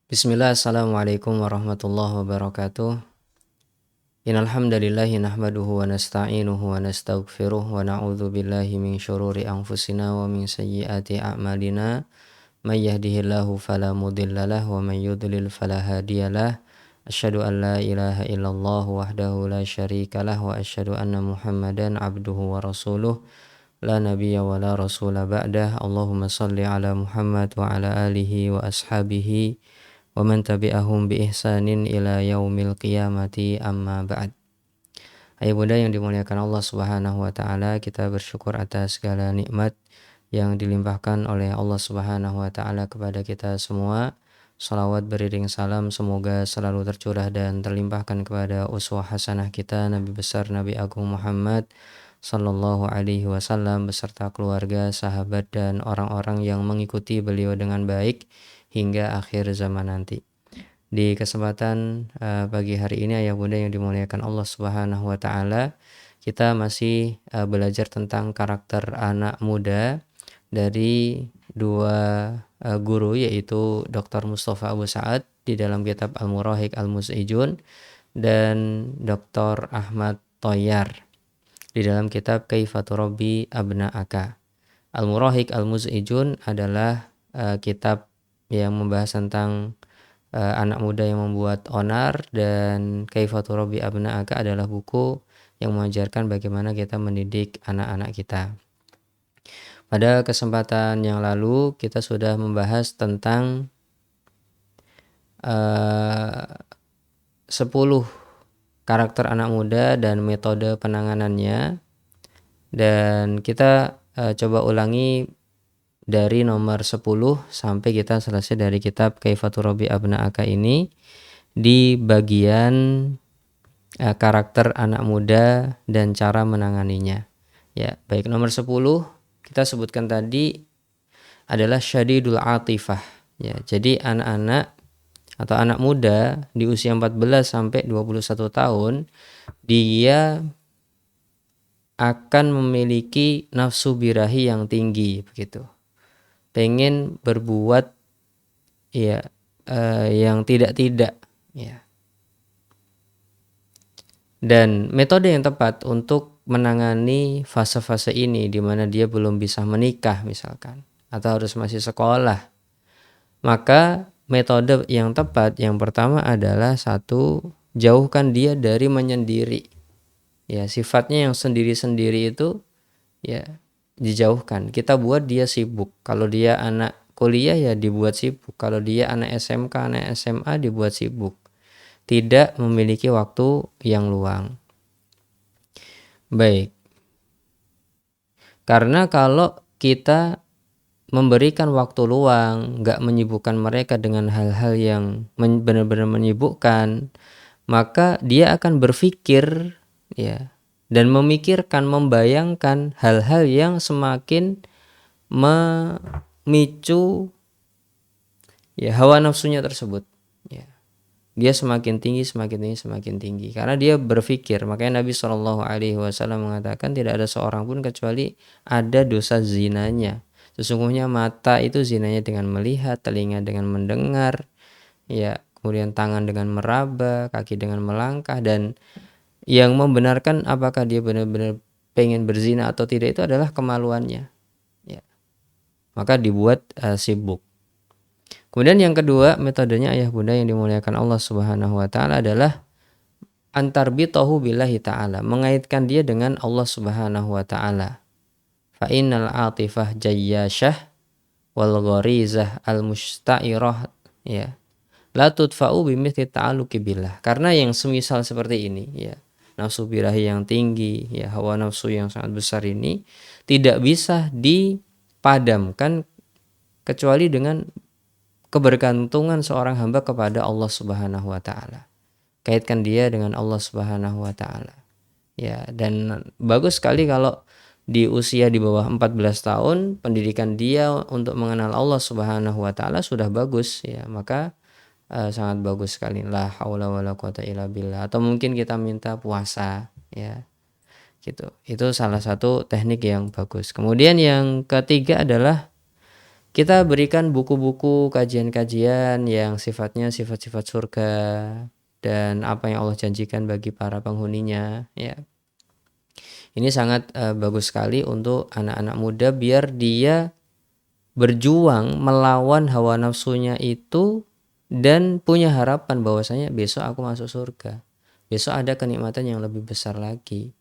Bismillah, assalamualaikum warahmatullahi wabarakatuh. Innal hamdalillahi nahmaduhu wa nasta'inuhu wa nastaghfiruh wa na'udzu billahi min syururi anfusina wa min sayyiati a'malina. May yahdihillahu fala mudhillalah wa may yudlil fala hadiyalah. Asyhadu an la ilaha illallah wahdahu la syarikalah wa asyhadu anna Muhammadan abduhu wa rasuluh. La nabiyya wa la rasula ba'dah. Allahumma shalli ala Muhammad wa ala alihi wa ashabihi wa man tabi'ahum bi ihsanin ila yaumil qiyamati amma ba'd. Ayah bunda yang dimuliakan Allah Subhanahu wa taala, kita bersyukur atas segala nikmat yang dilimpahkan oleh Allah Subhanahu wa taala kepada kita semua. Salawat beriring salam semoga selalu tercurah dan terlimpahkan kepada uswah hasanah kita Nabi besar Nabi Agung Muhammad sallallahu alaihi wasallam beserta keluarga, sahabat dan orang-orang yang mengikuti beliau dengan baik hingga akhir zaman nanti. Di kesempatan pagi hari ini ayah bunda yang dimuliakan Allah Subhanahu wa taala, kita masih belajar tentang karakter anak muda dari dua guru, yaitu Dr. Mustafa Abu Sa'ad di dalam kitab Al-Murahiq Al-Muz'ijun dan Dr. Ahmad Thoyyar di dalam kitab Kaifa Turabbi Abna'aka. Al-Murahiq Al-Muz'ijun adalah kitab yang membahas tentang anak muda yang membuat onar, dan Kaifa Turabbi Abna'aka adalah buku yang mengajarkan bagaimana kita mendidik anak-anak kita. Pada kesempatan yang lalu kita sudah membahas tentang 10 karakter anak muda dan metode penanganannya, dan kita coba ulangi dari nomor 10 sampai kita selesai dari kitab Kaifa Turabbi Abna'aka ini di bagian karakter anak muda dan cara menanganinya. Ya, baik, nomor 10 kita sebutkan tadi adalah syadidul atifah. Ya, jadi anak-anak atau anak muda di usia 14 sampai 21 tahun dia akan memiliki nafsu birahi yang tinggi, begitu. Pengen berbuat yang tidak-tidak, ya. Dan metode yang tepat untuk menangani fase-fase ini di mana dia belum bisa menikah misalkan, atau harus masih sekolah, maka metode yang tepat yang pertama adalah satu, jauhkan dia dari menyendiri. Ya, sifatnya yang sendiri-sendiri itu ya dijauhkan. Kita buat dia sibuk. Kalau dia anak kuliah ya dibuat sibuk. Kalau dia anak SMK, anak SMA dibuat sibuk. Tidak memiliki waktu yang luang. Baik. Karena kalau kita memberikan waktu luang, nggak menyibukkan mereka dengan hal-hal yang benar-benar menyibukkan, maka dia akan berpikir ya dan memikirkan, membayangkan hal-hal yang semakin memicu ya hawa nafsunya tersebut. Ya. Dia semakin tinggi karena dia berpikir. Makanya Nabi SAW mengatakan tidak ada seorang pun kecuali ada dosa zinanya. Sesungguhnya mata itu zinanya dengan melihat, telinga dengan mendengar, ya, kemudian tangan dengan meraba, kaki dengan melangkah, dan yang membenarkan apakah dia benar-benar pengen berzina atau tidak itu adalah kemaluannya. Ya. Maka dibuat sibuk. Kemudian yang kedua, metodenya ayah bunda yang dimuliakan Allah Subhanahu wa taala adalah antarbitahu billahi ta'ala, mengaitkan dia dengan Allah Subhanahu wa taala. Fa innal atifah jayyasyah wal gharizah al musta'irah ya la tudfa'u bimithli ta'alluqi billah. Karena yang semisal seperti ini ya, nafsu birahi yang tinggi, ya hawa nafsu yang sangat besar ini tidak bisa dipadamkan kecuali dengan kebergantungan seorang hamba kepada Allah Subhanahu wa taala. Kaitkan dia dengan Allah Subhanahu wa taala. Ya, dan bagus sekali kalau di usia di bawah 14 tahun pendidikan dia untuk mengenal Allah Subhanahu wa taala sudah bagus ya, maka sangat bagus sekali. La haula wala quwata illa billah. Atau mungkin kita minta puasa ya. Gitu. Itu salah satu teknik yang bagus. Kemudian yang ketiga adalah kita berikan buku-buku kajian-kajian yang sifatnya sifat-sifat surga dan apa yang Allah janjikan bagi para penghuninya, ya. Ini sangat bagus sekali untuk anak-anak muda biar dia berjuang melawan hawa nafsunya itu dan punya harapan bahwasanya besok aku masuk surga. Besok ada kenikmatan yang lebih besar lagi.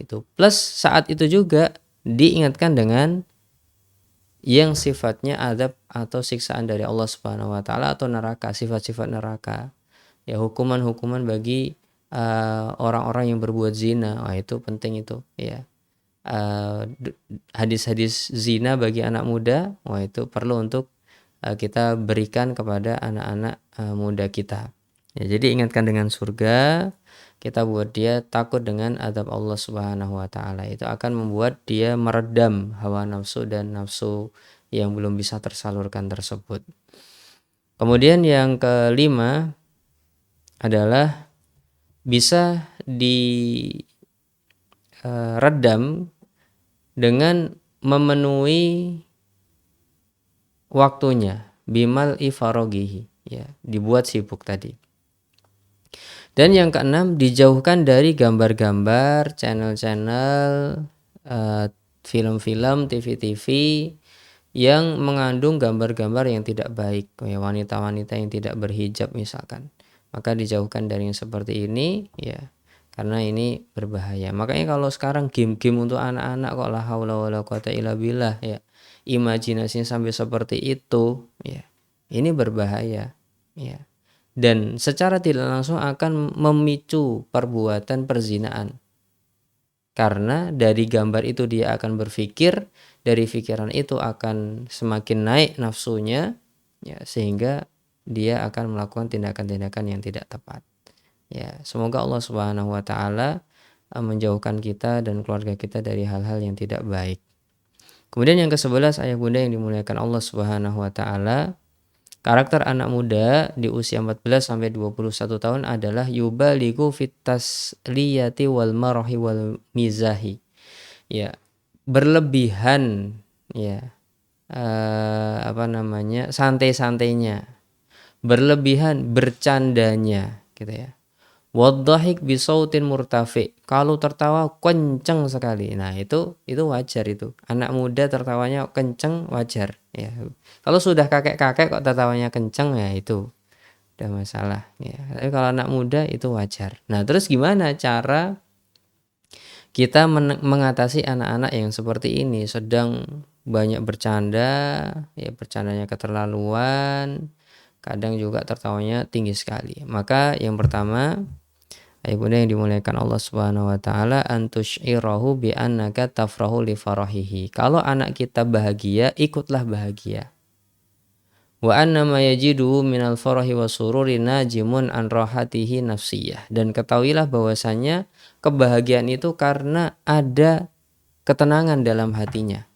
Gitu. Plus saat itu juga diingatkan dengan yang sifatnya azab atau siksaan dari Allah Subhanahu wa taala atau neraka, sifat-sifat neraka. Ya, hukuman-hukuman bagi orang-orang yang berbuat zina. Wah, itu penting itu, ya. Hadis-hadis zina bagi anak muda, wah itu perlu untuk kita berikan kepada anak-anak muda kita. Ya, jadi ingatkan dengan surga, kita buat dia takut dengan azab Allah Subhanahu wa taala. Itu akan membuat dia meredam hawa nafsu dan nafsu yang belum bisa tersalurkan tersebut. Kemudian yang kelima adalah bisa diredam dengan memenuhi waktunya, bimal ifarogihi, ya, dibuat sibuk tadi. Dan yang keenam, dijauhkan dari gambar-gambar, channel-channel, film-film, TV-TV yang mengandung gambar-gambar yang tidak baik, ya, wanita-wanita yang tidak berhijab misalkan. Maka dijauhkan dari yang seperti ini, ya, karena ini berbahaya. Makanya kalau sekarang game-game untuk anak-anak kok la haula wala quwata illa billah, ya, imajinasinya sampai seperti itu, ya, ini berbahaya, ya, dan secara tidak langsung akan memicu perbuatan perzinaan. Karena dari gambar itu dia akan berpikir, dari pikiran itu akan semakin naik nafsunya, ya, sehingga dia akan melakukan tindakan-tindakan yang tidak tepat. Ya, semoga Allah Subhanahu wa taala menjauhkan kita dan keluarga kita dari hal-hal yang tidak baik. Kemudian yang ke-11, ayah bunda yang dimuliakan Allah Subhanahu wa taala, karakter anak muda di usia 14 sampai 21 tahun adalah yubaligu fit tasliyati wal marahi wal mizahi. Ya, berlebihan, ya. Santai-santainya, berlebihan bercandanya, gitu ya. Wadhahik bisautin murtafi, kalau tertawa kenceng sekali. Nah, itu wajar itu. Anak muda tertawanya kenceng wajar, ya. Kalau sudah kakek-kakek kok tertawanya kenceng, ya itu udah masalah, ya. Tapi kalau anak muda itu wajar. Nah, terus gimana cara kita mengatasi anak-anak yang seperti ini, sedang banyak bercanda, ya, bercandanya keterlaluan, kadang juga tertawanya tinggi sekali. Maka yang pertama, ayah bunda yang dimuliakan Allah Subhanahu wa taala, antusyirahu bi annaka tafrahu li farahihi. Kalau anak kita bahagia, ikutlah bahagia. Wa anna ma yajidu minal farahi wa sururi najimun an rahatihi nafsiyah. Dan ketahuilah bahwasanya kebahagiaan itu karena ada ketenangan dalam hatinya.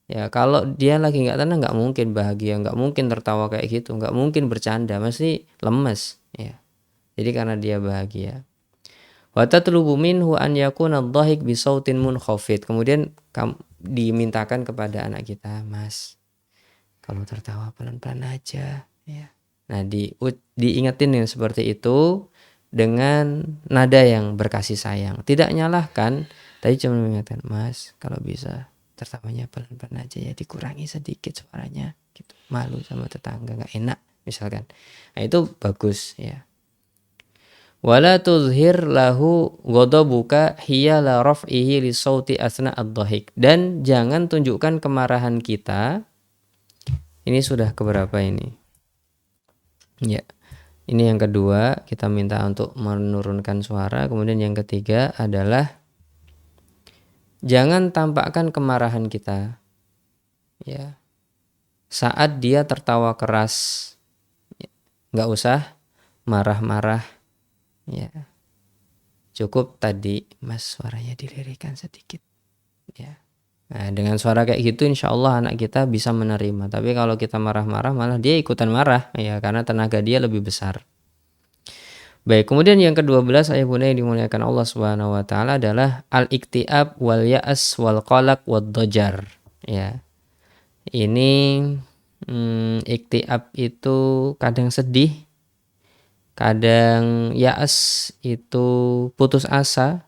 Ya, kalau dia lagi nggak tenang, nggak mungkin bahagia, nggak mungkin tertawa kayak gitu, nggak mungkin bercanda, mesti lemes, ya. Jadi karena dia bahagia. Wa tatlubu minhu an yakuna adh-dhahik bi sautin munkhafid. Kemudian dimintakan kepada anak kita, Mas, kalau tertawa pelan-pelan aja, ya. Nah, diingetin yang seperti itu dengan nada yang berkasih sayang. Tidak nyalahkan, tapi cuma mengingatkan, Mas, kalau bisa tertawanya pelan-pelan aja ya, dikurangi sedikit suaranya, gitu. Malu sama tetangga, nggak enak misalkan. Nah, itu bagus, ya. Wala tuzhir lahu ghadabuka hiyala raf'ihi li sauti asna ad-dhahik. Dan jangan tunjukkan kemarahan kita. Ini sudah keberapa ini? Ya. Ini yang kedua, kita minta untuk menurunkan suara. Kemudian yang ketiga adalah jangan tampakkan kemarahan kita, ya, saat dia tertawa keras. Nggak usah marah-marah, ya. Cukup tadi, Mas, suaranya dilirikkan sedikit, ya. Nah, dengan suara kayak gitu insya Allah anak kita bisa menerima. Tapi kalau kita marah-marah malah dia ikutan marah, ya, karena tenaga dia lebih besar. Baik, kemudian yang ke-12 ayah bunda yang dimuliakan Allah Subhanahu wa taala adalah al-iktiab wal ya'as wal qalaq wad dajar, ya. Ini iktiab itu kadang sedih, kadang ya'as itu putus asa,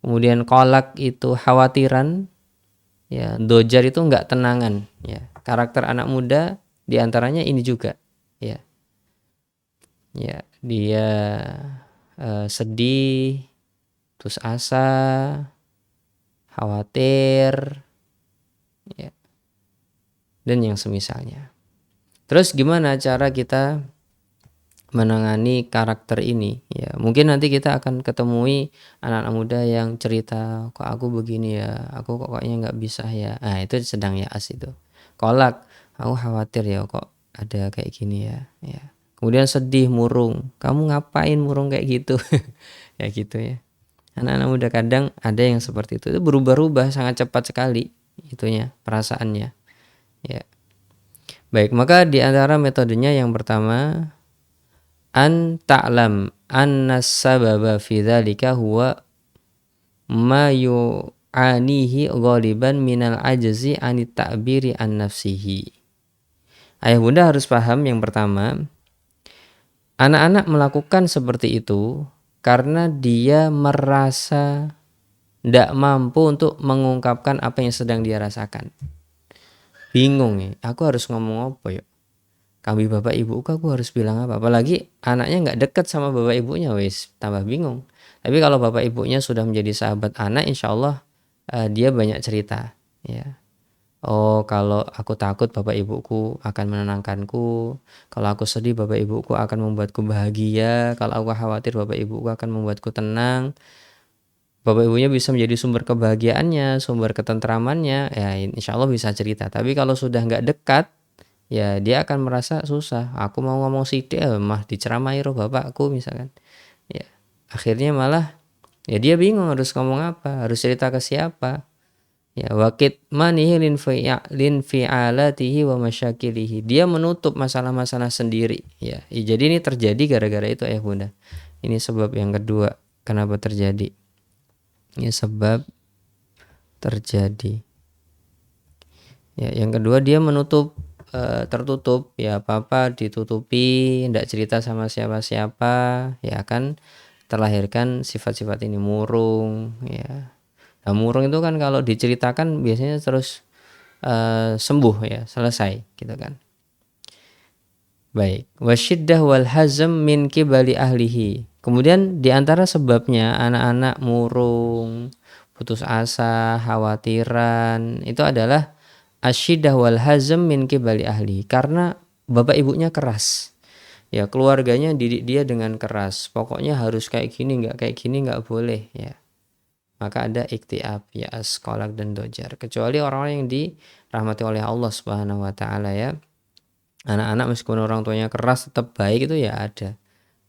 kemudian kolak itu khawatiran, ya, dojar itu enggak tenangan, ya. Karakter anak muda diantaranya ini juga, ya. Ya, dia sedih, putus asa, khawatir, ya, dan yang semisalnya. Terus gimana cara kita menangani karakter ini? Ya, mungkin nanti kita akan ketemui anak-anak muda yang cerita, kok aku begini ya, aku kok kayaknya nggak bisa ya. Nah, itu sedang ya'as itu. Kolak, aku khawatir ya kok ada kayak gini ya. Ya. Kemudian sedih, murung. Kamu ngapain murung kayak gitu? Ya gitu ya. Anak-anak muda kadang ada yang seperti itu berubah-ubah sangat cepat sekali itunya, perasaannya. Ya. Baik, maka di antara metodenya yang pertama, an ta'lam anna sababa fi dzalika huwa ma yu'anihi ghaliban minal ajzi anit ta'biri an nafsihi. Ayah bunda harus paham yang pertama, anak-anak melakukan seperti itu karena dia merasa tidak mampu untuk mengungkapkan apa yang sedang dia rasakan. Bingung nih, aku harus ngomong apa ya? Kami bapak ibuku aku harus bilang apa? Apalagi anaknya nggak dekat sama bapak ibunya, wis tambah bingung. Tapi kalau bapak ibunya sudah menjadi sahabat anak, insya Allah dia banyak cerita. Ya. Oh, kalau aku takut bapak ibuku akan menenangkanku. Kalau aku sedih bapak ibuku akan membuatku bahagia. Kalau aku khawatir bapak ibuku akan membuatku tenang. Bapak ibunya bisa menjadi sumber kebahagiaannya, sumber ketentramannya, ya insya Allah bisa cerita. Tapi kalau sudah nggak dekat, ya dia akan merasa susah. Aku mau ngomong sidik, mah diceramai roh bapakku misalkan. Ya, akhirnya malah ya dia bingung harus ngomong apa, harus cerita ke siapa. Ya, wakit manihi lin fi'alatihi wa masyakilihi. Dia menutup masalah-masalah sendiri. Ya, jadi ini terjadi gara-gara itu ya bunda. Ini sebab yang kedua kenapa terjadi. Ini sebab terjadi. Ya, yang kedua dia menutup, tertutup, ya apa-apa ditutupi, tidak cerita sama siapa-siapa, ya akan terlahirkan sifat-sifat ini, murung, ya. Nah, murung itu kan kalau diceritakan biasanya terus sembuh ya, selesai gitu kan. Baik, wasyiddah wal hazm min kibali ahlihi. Kemudian diantara sebabnya anak-anak murung, putus asa, khawatiran, itu adalah asyidah wal hazm min kibali ahli, karena bapak ibunya keras. Ya, keluarganya didik dia dengan keras. Pokoknya harus kayak gini, nggak kayak gini nggak boleh ya. Maka ada iktiab, ya kolak dan dojar. Kecuali orang-orang yang dirahmati oleh Allah Subhanahu wa taala ya. Anak-anak meskipun orang tuanya keras tetap baik itu ya ada.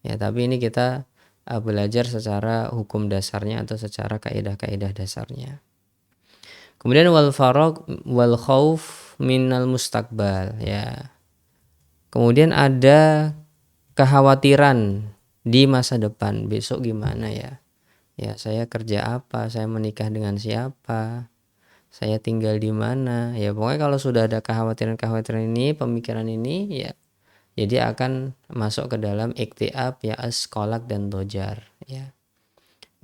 Ya, tapi ini kita belajar secara hukum dasarnya atau secara kaidah-kaidah dasarnya. Kemudian wal farag wal khauf minal mustaqbal ya. Kemudian ada kekhawatiran di masa depan, besok gimana ya? Ya, saya kerja apa? Saya menikah dengan siapa? Saya tinggal di mana? Ya, pokoknya kalau sudah ada kekhawatiran-kekhawatiran ini, pemikiran ini ya, jadi akan masuk ke dalam iktiab ya kolak dan dojar ya.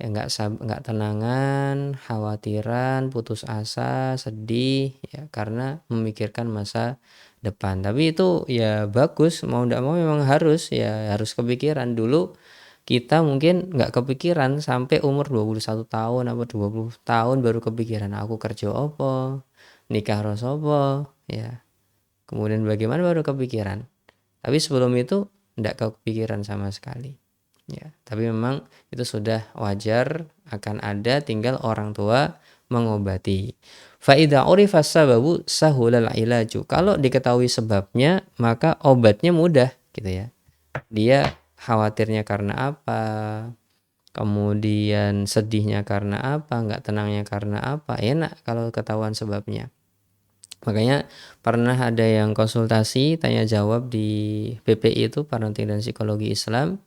Ya nggak tenangan, khawatiran, putus asa, sedih ya karena memikirkan masa depan. Tapi itu ya bagus, mau nggak mau memang harus ya, harus kepikiran. Dulu kita mungkin nggak kepikiran sampai umur 21 tahun atau 20 tahun baru kepikiran aku kerja apa, nikah harus apa ya. Kemudian bagaimana baru kepikiran. Tapi sebelum itu nggak kepikiran sama sekali. Ya, tapi memang itu sudah wajar akan ada, tinggal orang tua mengobati. Fa idza urifa sababu sahulal ilaju. Kalau diketahui sebabnya, maka obatnya mudah gitu ya. Dia khawatirnya karena apa? Kemudian sedihnya karena apa? Enggak tenangnya karena apa? Enak kalau ketahuan sebabnya. Makanya pernah ada yang konsultasi tanya jawab di PPI itu, Parenting dan Psikologi Islam,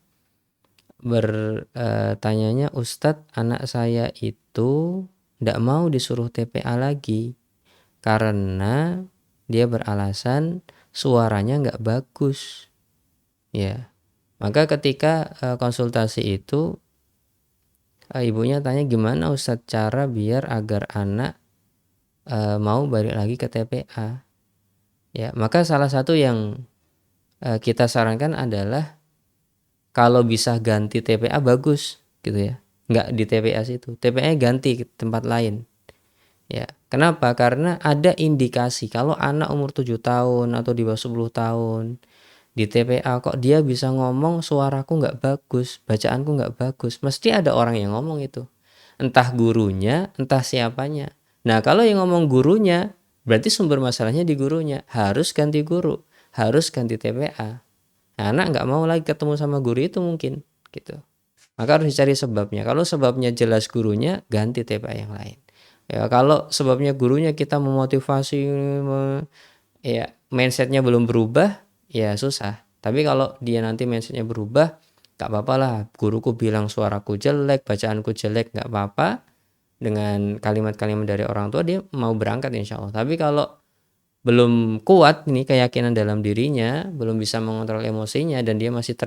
bertanyanya, Ustadz anak saya itu tidak mau disuruh TPA lagi karena dia beralasan suaranya nggak bagus. Ya, maka ketika konsultasi itu ibunya tanya, gimana Ustadz cara biar agar anak mau balik lagi ke TPA. Ya, maka salah satu yang kita sarankan adalah kalau bisa ganti TPA bagus gitu ya. Nggak di TPA situ, TPA ganti ke tempat lain. Ya, kenapa? Karena ada indikasi kalau anak umur 7 tahun atau di bawah 10 tahun di TPA kok dia bisa ngomong suaraku nggak bagus, bacaanku nggak bagus. Mesti ada orang yang ngomong itu. Entah gurunya, entah siapanya. Nah, kalau yang ngomong gurunya, berarti sumber masalahnya di gurunya. Harus ganti guru, harus ganti TPA. Nah, anak nggak mau lagi ketemu sama guru itu mungkin, gitu. Maka harus dicari sebabnya. Kalau sebabnya jelas gurunya, ganti TPA yang lain. Ya, kalau sebabnya gurunya kita memotivasi, ya mindsetnya belum berubah, ya susah. Tapi kalau dia nanti mindsetnya berubah, gak apa-apa lah. Guruku bilang suaraku jelek, bacaanku jelek, gak apa-apa. Dengan kalimat-kalimat dari orang tua dia mau berangkat insya Allah. Tapi kalau belum kuat nih keyakinan dalam dirinya, belum bisa mengontrol emosinya dan dia masih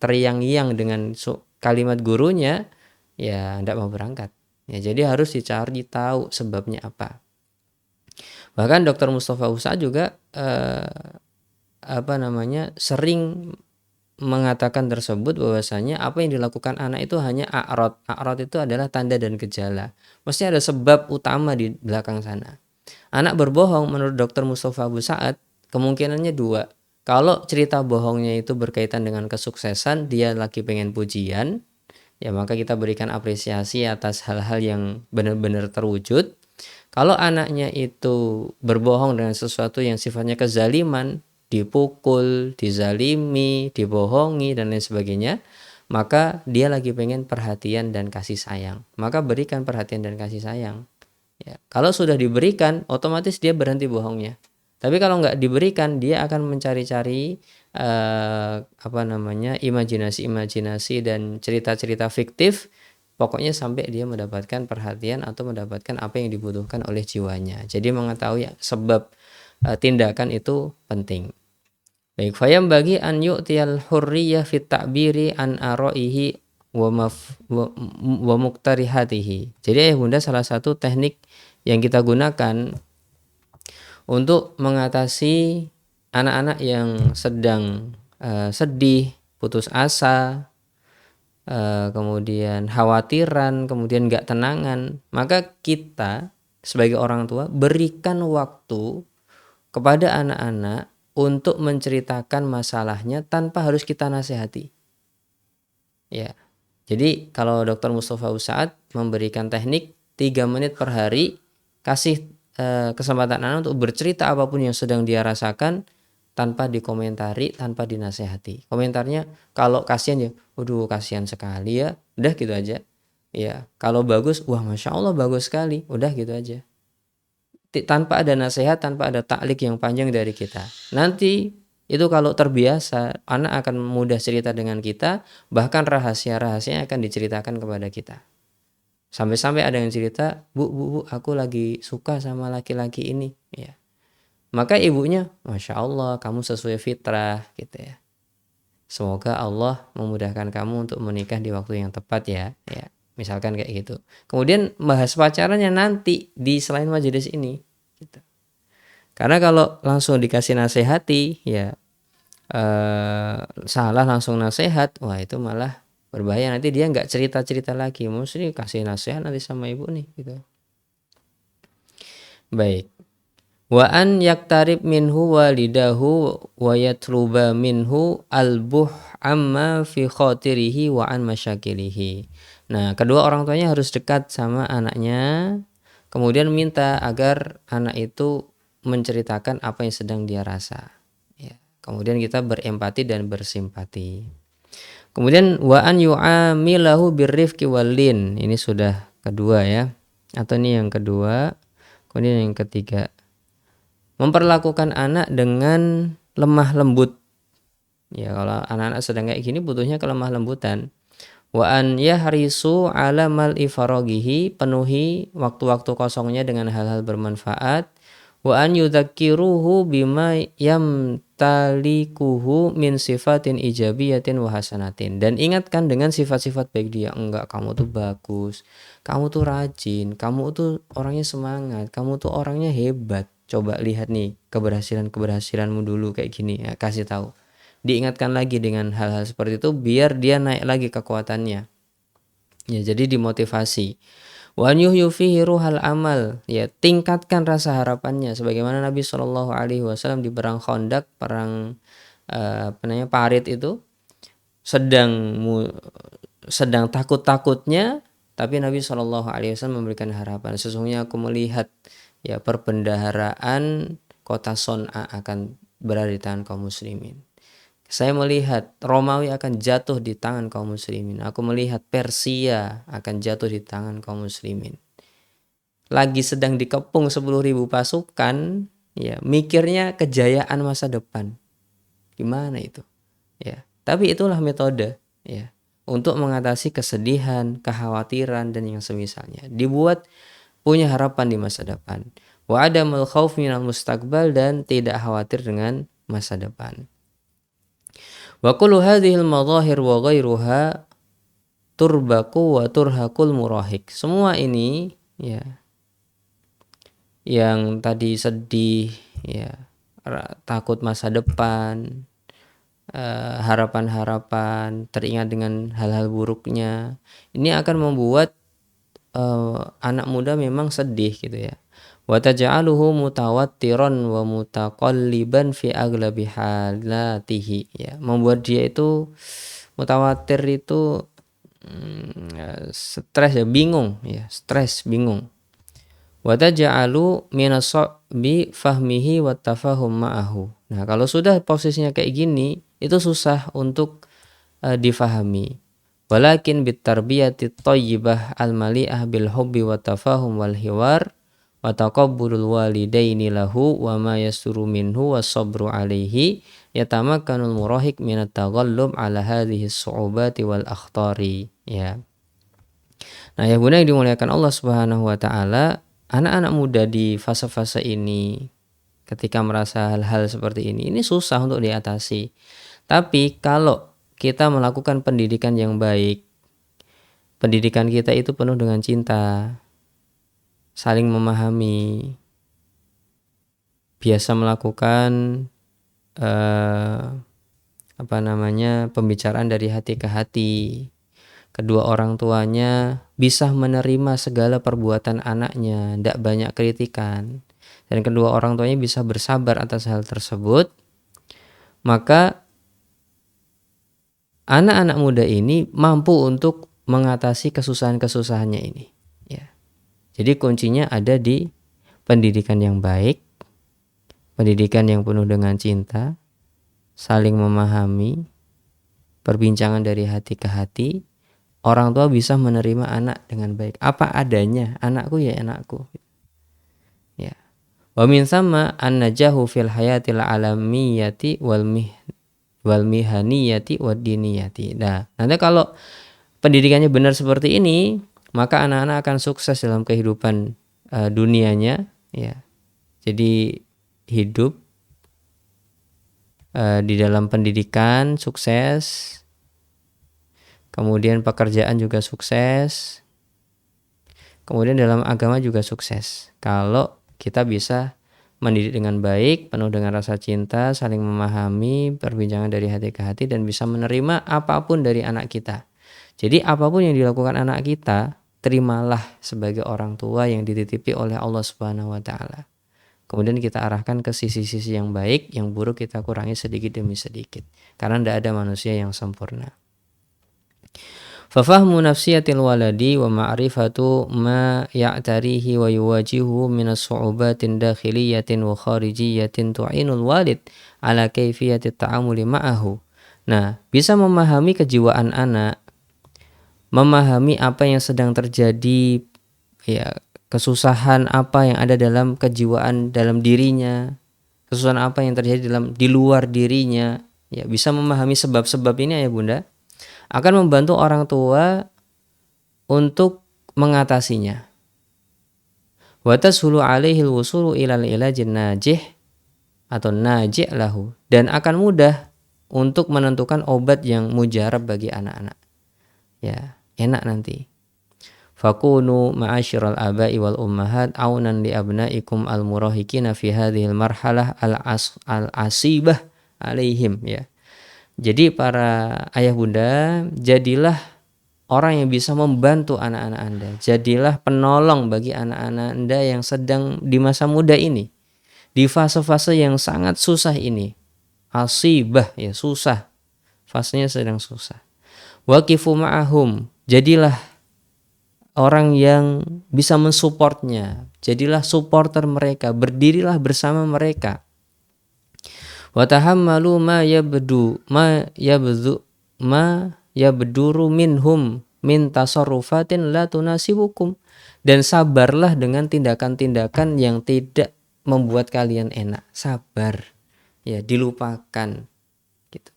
teriang-iang dengan kalimat gurunya, ya ndak mau berangkat. Ya, jadi harus dicari tahu sebabnya apa. Bahkan Dr. Mustafa Usa juga sering mengatakan tersebut bahwasanya apa yang dilakukan anak itu hanya a'rad. A'rad itu adalah tanda dan gejala. Mesti ada sebab utama di belakang sana. Anak berbohong menurut Dr. Mustafa Abu Sa'ad kemungkinannya dua. Kalau cerita bohongnya itu berkaitan dengan kesuksesan, dia lagi pengen pujian, ya maka kita berikan apresiasi atas hal-hal yang benar-benar terwujud. Kalau anaknya itu berbohong dengan sesuatu yang sifatnya kezaliman, dipukul, dizalimi, dibohongi dan lain sebagainya, maka dia lagi pengen perhatian dan kasih sayang. Maka berikan perhatian dan kasih sayang. Ya, kalau sudah diberikan, otomatis dia berhenti bohongnya. Tapi kalau nggak diberikan, dia akan mencari-cari imajinasi-imajinasi dan cerita-cerita fiktif. Pokoknya sampai dia mendapatkan perhatian atau mendapatkan apa yang dibutuhkan oleh jiwanya. Jadi mengetahui sebab tindakan itu penting. Baik, fayam bagi an yu'tiyal hurriyah fit ta'biri an aro'ihi wa muktarihatihi. Jadi Bunda, salah satu teknik yang kita gunakan untuk mengatasi anak-anak yang sedang sedih, putus asa, kemudian khawatiran, kemudian gak tenangan, maka kita sebagai orang tua berikan waktu kepada anak-anak untuk menceritakan masalahnya tanpa harus kita nasihati. Ya. Jadi kalau Dr. Mustafa Usaad memberikan teknik 3 menit per hari, kasih kesempatan anak untuk bercerita apapun yang sedang dia rasakan tanpa dikomentari, tanpa dinasehati. Komentarnya kalau kasihan ya, waduh kasihan sekali ya, udah gitu aja. Ya, kalau bagus, wah masya Allah bagus sekali, udah gitu aja. Tanpa ada nasihat, tanpa ada taklik yang panjang dari kita. Nanti itu kalau terbiasa, anak akan mudah cerita dengan kita, bahkan rahasia-rahasia akan diceritakan kepada kita. Sampai-sampai ada yang cerita, bu, aku lagi suka sama laki-laki ini, ya. Maka ibunya, masya Allah, kamu sesuai fitrah, gitu ya. Semoga Allah memudahkan kamu untuk menikah di waktu yang tepat ya. Misalkan kayak gitu. Kemudian bahas pacarannya nanti di selain majelis ini. Gitu. Karena kalau langsung dikasih nasihati, ya salah langsung nasihat, wah itu malah berbahaya. Nanti dia nggak cerita-cerita lagi, mesti kasih nasihat nanti sama ibu nih, gitu. Baik. Wa an yaktarib minhu walidahu wa yatluba minhu albuh amma fi khotirihi wa an masyakilihi. Nah, kedua orang tuanya harus dekat sama anaknya, kemudian minta agar anak itu menceritakan apa yang sedang dia rasa. Ya, kemudian kita berempati dan bersimpati. Kemudian wa an yu'amilahu birrifqi walin. Ini sudah kedua ya. Atau ini yang kedua. Kemudian yang ketiga, memperlakukan anak dengan lemah lembut. Ya, kalau anak-anak sedang kayak gini butuhnya kelemah lembutan. Wa an yahrisu ala mal'i faraghihi, penuhi waktu-waktu kosongnya dengan hal-hal bermanfaat. Wa an yudzakiruhu bima talikuhu min sifatin ijabiyatin wa hasanatin. Dan ingatkan dengan sifat-sifat baik dia. Enggak, kamu tuh bagus, kamu tuh rajin, kamu tuh orangnya semangat, kamu tuh orangnya hebat. Coba lihat nih keberhasilanmu dulu kayak gini, ya, kasih tahu. Diingatkan lagi dengan hal-hal seperti itu biar dia naik lagi kekuatannya. Ya, jadi dimotivasi. Wa yuhyu fihi ruhal amal, ya, tingkatkan rasa harapannya sebagaimana Nabi Shallallahu alaihi wasallam di perang Khandaq, perang Parit itu sedang takut-takutnya, tapi Nabi Shallallahu alaihi wasallam memberikan harapan. Sesungguhnya aku melihat, ya, perbendaharaan kota Son'a akan berada di tangan kaum muslimin. Saya melihat Romawi akan jatuh di tangan kaum muslimin. Aku melihat Persia akan jatuh di tangan kaum muslimin. Lagi sedang dikepung 10.000 pasukan, ya, mikirnya kejayaan masa depan. Gimana itu? Ya, tapi itulah metode, ya, untuk mengatasi kesedihan, kekhawatiran dan yang semisalnya. Dibuat punya harapan di masa depan. Wa adamul khauf minal mustaqbal, dan tidak khawatir dengan masa depan. Wa kullu hadhil madhahir wa ghairuha turbaku wa turhakul murahik. Semua ini, ya, yang tadi sedih, ya, takut masa depan, harapan-harapan, teringat dengan hal-hal buruknya, ini akan membuat anak muda memang sedih gitu ya. Wa taj'aluhu mutawattiran wa mutaqalliban fi aglabi halatihi, ya, membuat dia itu mutawatir itu stres, ya, bingung, ya, stres, bingung. Wa taj'alu minasbi fahmihi wa tafahum ma'ahu. Nah, kalau sudah posisinya kayak gini, itu susah untuk difahami. Walakin bitarbiyati thayyibah al-mali'ah bil hubbi wa tafahum wal hiwar wa taqabbulul walidaini lahu wa ma yasuru minhu was sabru alaihi yatamakkanul murahik minat taghallub ala hadhihi su'ubati wal akhtari, ya. Nah, ya bunda yang dimuliakan Allah Subhanahu wa taala, anak-anak muda di fase-fase ini ketika merasa hal-hal seperti ini susah untuk diatasi. Tapi kalau kita melakukan pendidikan yang baik, pendidikan kita itu penuh dengan cinta, saling memahami, biasa melakukan pembicaraan dari hati ke hati. Kedua orang tuanya bisa menerima segala perbuatan anaknya, tidak banyak kritikan, dan kedua orang tuanya bisa bersabar atas hal tersebut, maka anak-anak muda ini mampu untuk mengatasi kesusahan-kesusahannya ini, ya. Jadi kuncinya ada di pendidikan yang baik, pendidikan yang penuh dengan cinta, saling memahami, perbincangan dari hati ke hati. Orang tua bisa menerima anak dengan baik, apa adanya, anakku ya anakku, ya. Wa min sama an-najahu fil hayatil alamiyati wal mihaniyati wad diniyati. Nah, nanti kalau pendidikannya benar seperti ini, maka anak-anak akan sukses dalam kehidupan dunianya, ya. Jadi hidup di dalam pendidikan sukses, kemudian pekerjaan juga sukses, kemudian dalam agama juga sukses. Kalau kita bisa mendidik dengan baik, penuh dengan rasa cinta, saling memahami, perbincangan dari hati ke hati, dan bisa menerima apapun dari anak kita. Jadi apapun yang dilakukan anak kita, terimalah sebagai orang tua yang dititipi oleh Allah Subhanahu wa taala. Kemudian kita arahkan ke sisi-sisi yang baik, yang buruk kita kurangi sedikit demi sedikit. Karena tidak ada manusia yang sempurna. Fafahmu nafsiyatil waladi wa ma'rifatu ma ya'tarihi wa yuwajihu minas su'ubatin dakhiliyatin wa kharijiyatin tu'inul walid ala kayfiyati ta'amuli ma'ahu. Nah, bisa memahami kejiwaan anak, memahami apa yang sedang terjadi, ya, kesusahan apa yang ada dalam kejiwaan dalam dirinya, kesusahan apa yang terjadi di luar dirinya, ya, bisa memahami sebab-sebab ini, ya bunda, akan membantu orang tua untuk mengatasinya. Wa tashulu alaihil wusulu ilal ilajin najih, atau naji' lahu, dan akan mudah untuk menentukan obat yang mujarab bagi anak-anak. Ya, enak nanti. Fakunu ma'asyiral aba'i wal ummahat aunan li abnaikum al murahiqina fi hadhil marhalah al asibah alaihim, ya. Jadi para ayah bunda, jadilah orang yang bisa membantu anak-anak Anda. Jadilah penolong bagi anak-anak Anda yang sedang di masa muda ini, di fase-fase yang sangat susah ini. Asibah, ya, susah. Fasenya sedang susah. Waqifu ma'ahum, jadilah orang yang bisa mensupportnya. Jadilah supporter mereka, berdirilah bersama mereka. Wa tahammalu ma yabduru minhum min tasarrufatin la tunasibukum, dan sabarlah dengan tindakan-tindakan yang tidak membuat kalian enak. Sabar, ya, dilupakan gitu.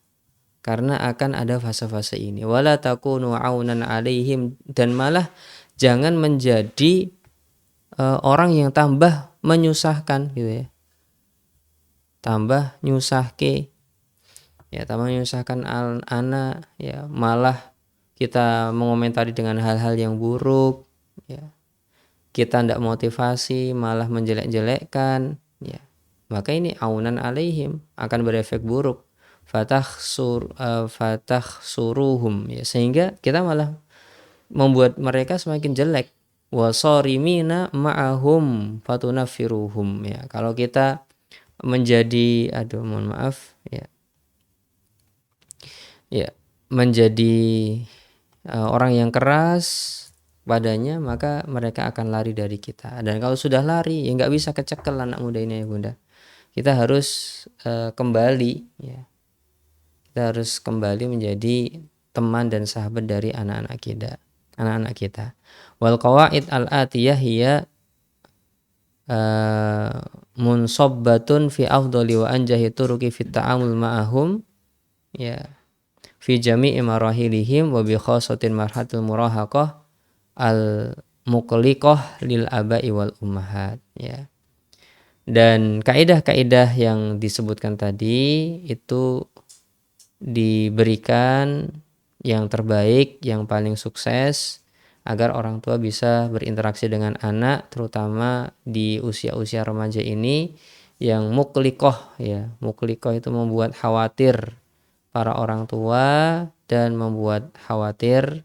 Karena akan ada fase-fase ini. Wala takunu aunan alaihim, dan malah jangan menjadi orang yang tambah menyusahkan gitu, ya. Tambah nyusahke, ya, tambah menyusahkan anak, ya, malah kita mengomentari dengan hal-hal yang buruk, ya, kita tidak motivasi, malah menjelek-jelekkan, ya, maka ini aunan alaihim, akan berefek buruk. Fatah suruhum, ya, sehingga kita malah membuat mereka semakin jelek. Wasarimina ma'ahum fatunafiruhum, ya, kalau kita menjadi mohon maaf, ya, ya, menjadi orang yang keras padanya, maka mereka akan lari dari kita. Dan kalau sudah lari, ya nggak bisa kecekel anak muda ini, ya bunda. Kita harus kembali, ya, kita harus kembali menjadi teman dan sahabat dari anak-anak kita. Wal qawaid al atiyah hiya munsabbatun fi afdali wa anjahi turuqi fit ta'amul ma'ahum, ya, fi jami'i marahilihim wa bi khasatin marhatul murahaqah al muqliqah lil aba'i wal ummahat, ya. Dan kaidah-kaidah yang disebutkan tadi itu diberikan yang terbaik, yang paling sukses, agar orang tua bisa berinteraksi dengan anak, terutama di usia-usia remaja ini yang muqliqah, ya. Muqliqah itu membuat khawatir para orang tua dan membuat khawatir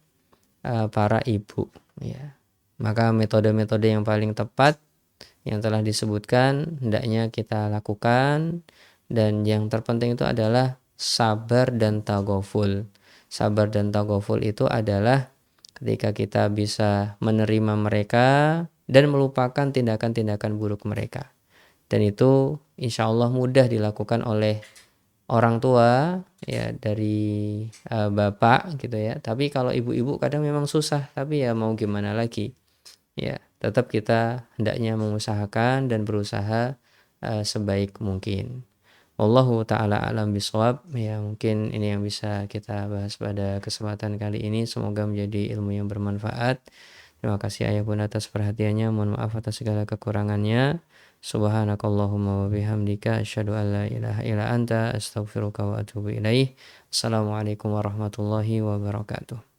para ibu, ya. Maka metode-metode yang paling tepat yang telah disebutkan hendaknya kita lakukan, dan yang terpenting itu adalah sabar dan taghaful. Sabar dan taghaful itu adalah ketika kita bisa menerima mereka dan melupakan tindakan-tindakan buruk mereka. Dan itu insya Allah mudah dilakukan oleh orang tua, ya, dari bapak gitu, ya. Tapi kalau ibu-ibu kadang memang susah, tapi ya mau gimana lagi, ya, tetap kita hendaknya mengusahakan dan berusaha sebaik mungkin. Wallahu ta'ala alam bisawab, ya, mungkin ini yang bisa kita bahas pada kesempatan kali ini. Semoga menjadi ilmu yang bermanfaat. Terima kasih ayah bunda atas perhatiannya, mohon maaf atas segala kekurangannya. Subhanakallahumma wa bihamdika asyhadu an la ilaha illa anta astaghfiruka wa atubu ilaih. Assalamualaikum warahmatullahi wabarakatuh.